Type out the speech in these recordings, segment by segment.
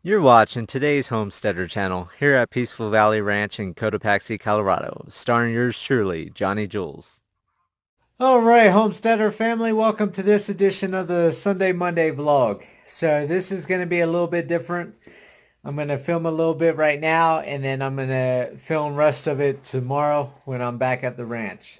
You're watching today's Homesteader channel here at Peaceful Valley Ranch in Cotopaxi, Colorado, starring yours truly, Johnny Jules. All right, Homesteader family, welcome to this edition of the Sunday Monday vlog. So this is going to be a little bit different. I'm going to film a little bit right now, and then I'm going to film the rest of it tomorrow when I'm back at the ranch.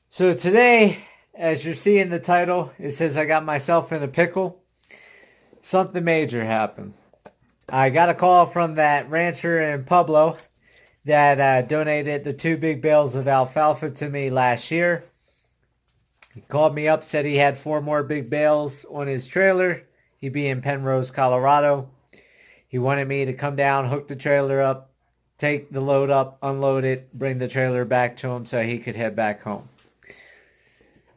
So today, as you're seeing the title, it says I got myself in a pickle. Something major happened. I got a call from that rancher in Pueblo that donated the 2 big bales of alfalfa to me last year. He called me up, said he had 4 more big bales on his trailer. He'd be in Penrose, Colorado. He wanted me to come down, hook the trailer up, take the load up, unload it, bring the trailer back to him so he could head back home.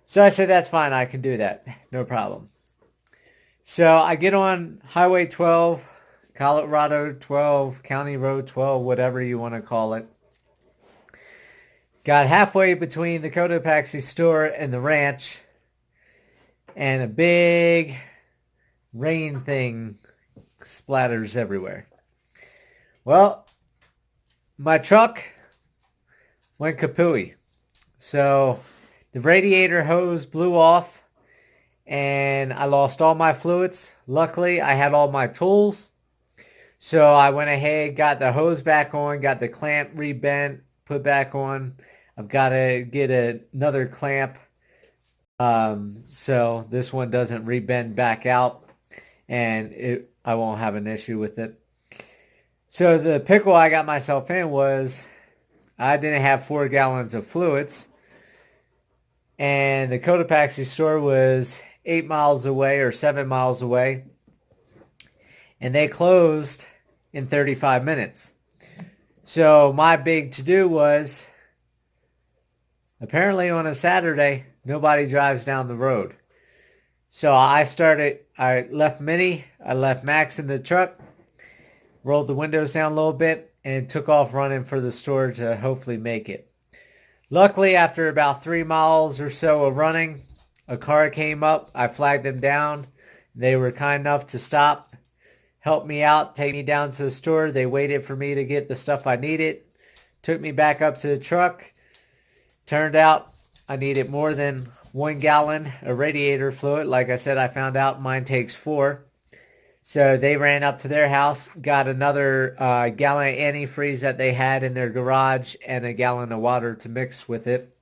So I said, that's fine, I can do that. No problem. So I get on Highway 12, Colorado 12, County Road 12, whatever you want to call it. Got halfway between the Cotopaxi store and the ranch, and a big rain thing splatters everywhere. Well, my truck went kapooey. So the radiator hose blew off, and I lost all my fluids. Luckily, I had all my tools. So I went ahead, got the hose back on, got the clamp rebent, put back on. I've got to get another clamp so this one doesn't rebend back out, and I won't have an issue with it. So the pickle I got myself in was I didn't have 4 gallons of fluids, and the Cotopaxi store was 8 miles away or 7 miles away, and they closed in 35 minutes. So my big to-do was, apparently on a Saturday, nobody drives down the road. So I left Minnie, I left Max in the truck, rolled the windows down a little bit, and took off running for the store to hopefully make it. Luckily, after about 3 miles or so of running, a car came up. I flagged them down. They were kind enough to stop, help me out, take me down to the store. They waited for me to get the stuff I needed, took me back up to the truck. Turned out I needed more than 1 gallon of radiator fluid. Like I said, I found out mine takes 4. So they ran up to their house, got another gallon of antifreeze that they had in their garage and a gallon of water to mix with it.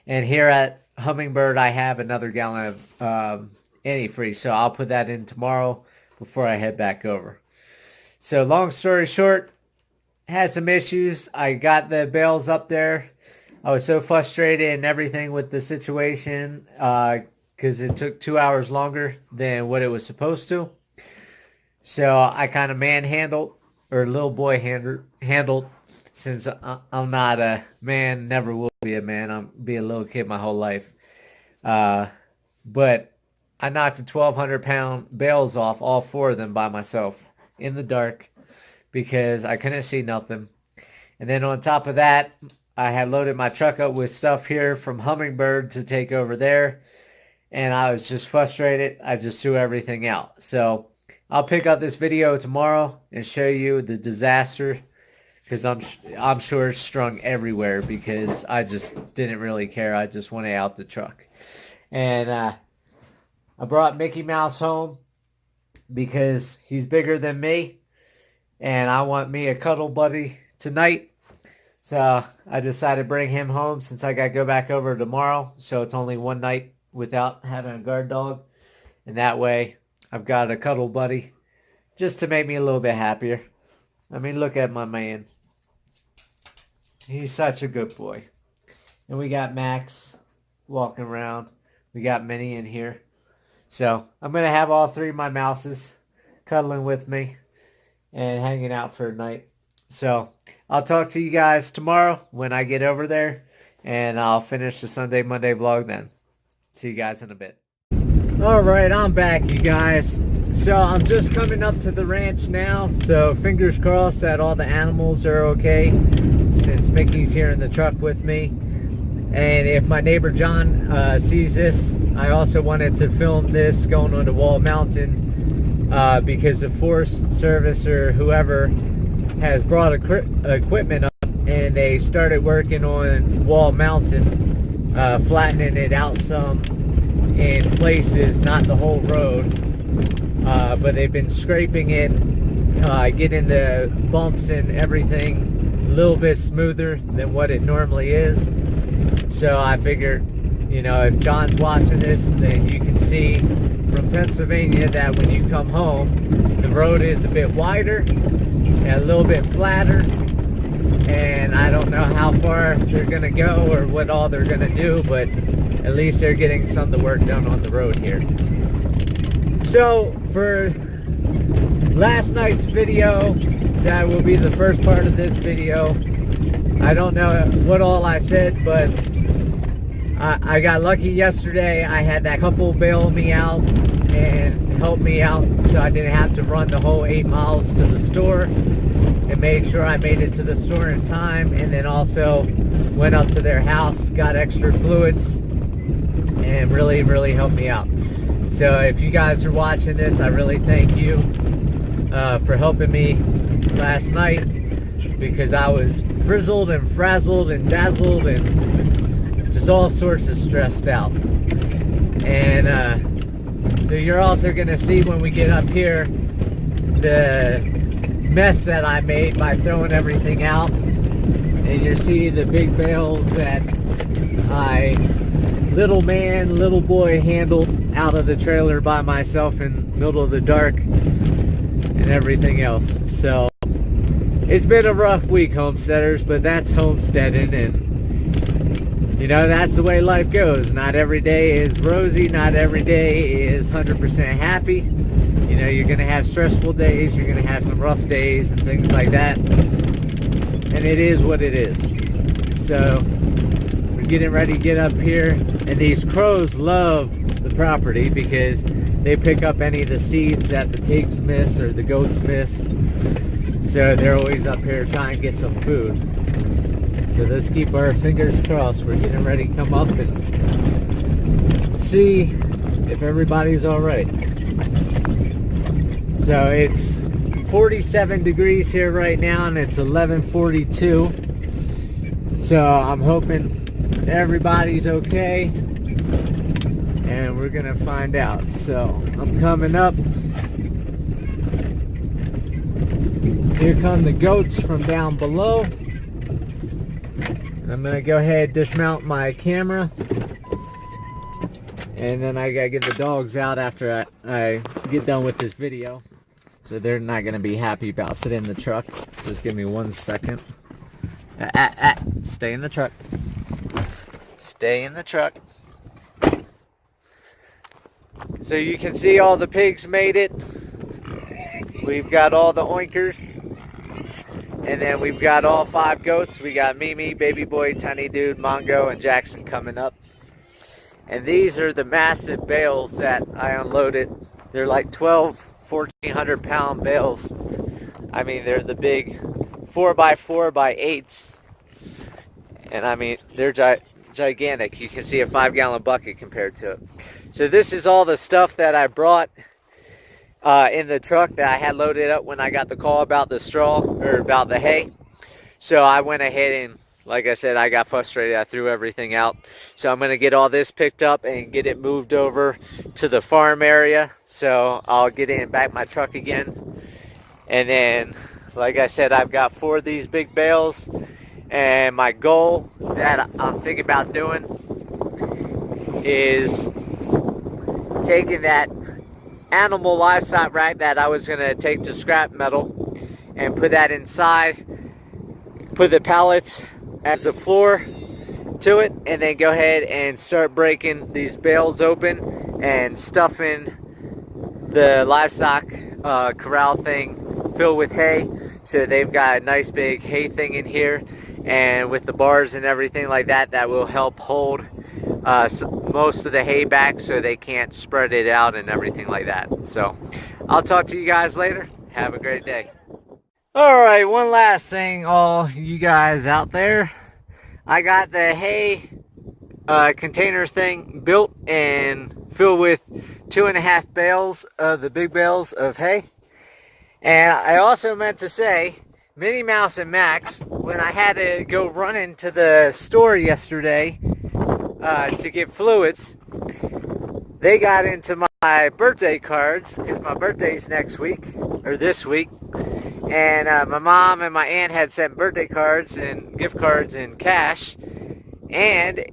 And here at Hummingbird, I have another gallon of antifreeze. So I'll put that in tomorrow before I head back over. So long story short, had some issues. I got the bales up there. I was so frustrated and everything with the situation because it took 2 hours longer than what it was supposed to. So I kind of manhandled, or little boy handled, since I'm not a man, never will be a man. I'll be a little kid my whole life. But I knocked the 1,200-pound bales off, all 4 of them by myself, in the dark, because I couldn't see nothing. And then on top of that, I had loaded my truck up with stuff here from Hummingbird to take over there, and I was just frustrated. I just threw everything out. So I'll pick up this video tomorrow and show you the disaster, because I'm sure it's strung everywhere because I just didn't really care. I just wanted out the truck. And I brought Mickey Mouse home because he's bigger than me, and I want me a cuddle buddy tonight. So I decided to bring him home since I got to go back over tomorrow. So it's only one night without having a guard dog. And that way I've got a cuddle buddy just to make me a little bit happier. I mean, look at my man. He's such a good boy. And we got Max walking around. We got Minnie in here. So I'm going to have all 3 of my mouses cuddling with me and hanging out for a night. So I'll talk to you guys tomorrow when I get over there, and I'll finish the Sunday Monday vlog then. See you guys in a bit. Alright, I'm back, you guys. So I'm just coming up to the ranch now, so fingers crossed that all the animals are okay, since Mickey's here in the truck with me. And if my neighbor John sees this, I also wanted to film this going on the Wall Mountain because the Forest Service or whoever has brought equipment up, and they started working on Wall Mountain, flattening it out some in places, not the whole road, but they've been scraping it, getting the bumps and everything a little bit smoother than what it normally is. So I figured, you know, if John's watching this, then you can see from Pennsylvania that when you come home, the road is a bit wider and a little bit flatter, and I don't know how far they're going to go or what all they're going to do, but at least they're getting some of the work done on the road here. So for last night's video, that will be the first part of this video. I don't know what all I said, but I got lucky yesterday. I had that couple bail me out and help me out, so I didn't have to run the whole 8 miles to the store, and made sure I made it to the store in time, and then also went up to their house, got extra fluids, and really helped me out. So if you guys are watching this, I really thank you for helping me last night, because I was frizzled and frazzled and dazzled and just all sorts of stressed out. And so you're also going to see when we get up here the mess that I made by throwing everything out, and you see the big bales that I little boy handled out of the trailer by myself in the middle of the dark and everything else. So it's been a rough week, homesteaders, but that's homesteading, and you know, that's the way life goes. Not every day is rosy, not every day is 100% happy. You know, you're gonna have stressful days, you're gonna have some rough days and things like that, and it is what it is. So we're getting ready to get up here, and these crows love the property because they pick up any of the seeds that the pigs miss or the goats miss. So they're always up here trying to get some food. So let's keep our fingers crossed. We're getting ready to come up and see if everybody's all right. So it's 47 degrees here right now, and it's 11:42. So I'm hoping everybody's okay, and we're gonna find out. So I'm coming up. Here come the goats from down below. I'm gonna go ahead and dismount my camera, and then I gotta get the dogs out after I get done with this video. So they're not gonna be happy about sitting in the truck. Just give me 1 second. Stay in the truck. Stay in the truck. So you can see all the pigs made it. We've got all the oinkers. And then we've got all 5 goats. We got Mimi, Baby Boy, Tiny Dude, Mongo, and Jackson coming up. And these are the massive bales that I unloaded. They're like 1,400 pound bales. I mean, they're the big 4x4 by 8s. And I mean, they're gigantic. You can see a 5-gallon bucket compared to it. So this is all the stuff that I brought in the truck that I had loaded up when I got the call about the straw, or about the hay. So I went ahead and, like I said, I got frustrated. I threw everything out. So I'm going to get all this picked up and get it moved over to the farm area. So I'll get in back my truck again. And then, like I said, I've got 4 of these big bales. And my goal that I'm thinking about doing is taking that animal livestock rack that I was going to take to scrap metal and put that inside, put the pallets as a floor to it, and then go ahead and start breaking these bales open and stuffing the livestock corral thing filled with hay. So they've got a nice big hay thing in here, and with the bars and everything like that, that will help hold most of the hay back so they can't spread it out and everything like that. So I'll talk to you guys later. Have a great day. Alright, one last thing, all you guys out there. I got the hay container thing built and filled with 2.5 bales of the big bales of hay. And I also meant to say, Minnie Mouse and Max, when I had to go running to the store yesterday to get fluids, they got into my birthday cards, because my birthday's next week, or this week. And my mom and my aunt had sent birthday cards and gift cards and cash. And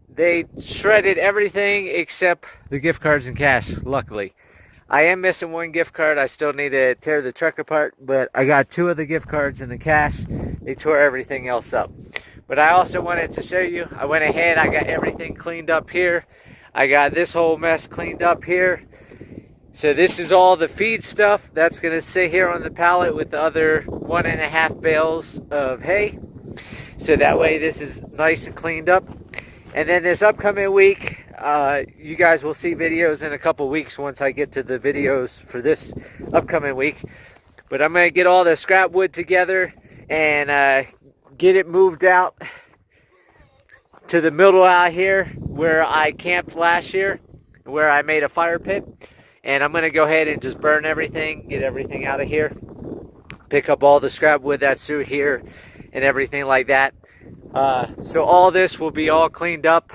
they shredded everything except the gift cards and cash, luckily. I am missing one gift card. I still need to tear the truck apart, but I got 2 of the gift cards and the cash. They tore everything else up. But I also wanted to show you, I went ahead, I got everything cleaned up here. I got this whole mess cleaned up here. So this is all the feed stuff that's going to sit here on the pallet with the other 1.5 bales of hay. So that way this is nice and cleaned up. And then this upcoming week, you guys will see videos in a couple weeks once I get to the videos for this upcoming week. But I'm going to get all the scrap wood together and get it moved out to the middle out here where I camped last year, where I made a fire pit. And I'm going to go ahead and just burn everything, get everything out of here, pick up all the scrap wood that's through here and everything like that. So all this will be all cleaned up.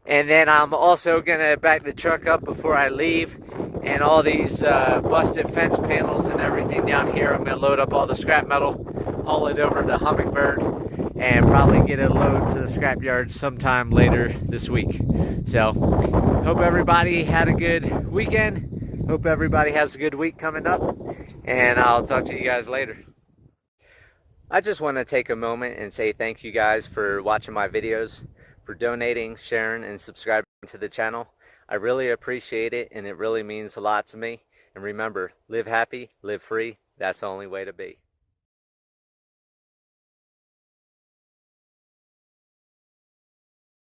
And then I'm also going to back the truck up before I leave. And all these busted fence panels and everything down here, I'm going to load up all the scrap metal, haul it over to Hummingbird, and probably get a load to the scrap yard sometime later this week. So, hope everybody had a good weekend. Hope everybody has a good week coming up. And I'll talk to you guys later. I just want to take a moment and say thank you guys for watching my videos, for donating, sharing, and subscribing to the channel. I really appreciate it, and it really means a lot to me. And remember, live happy, live free. That's the only way to be.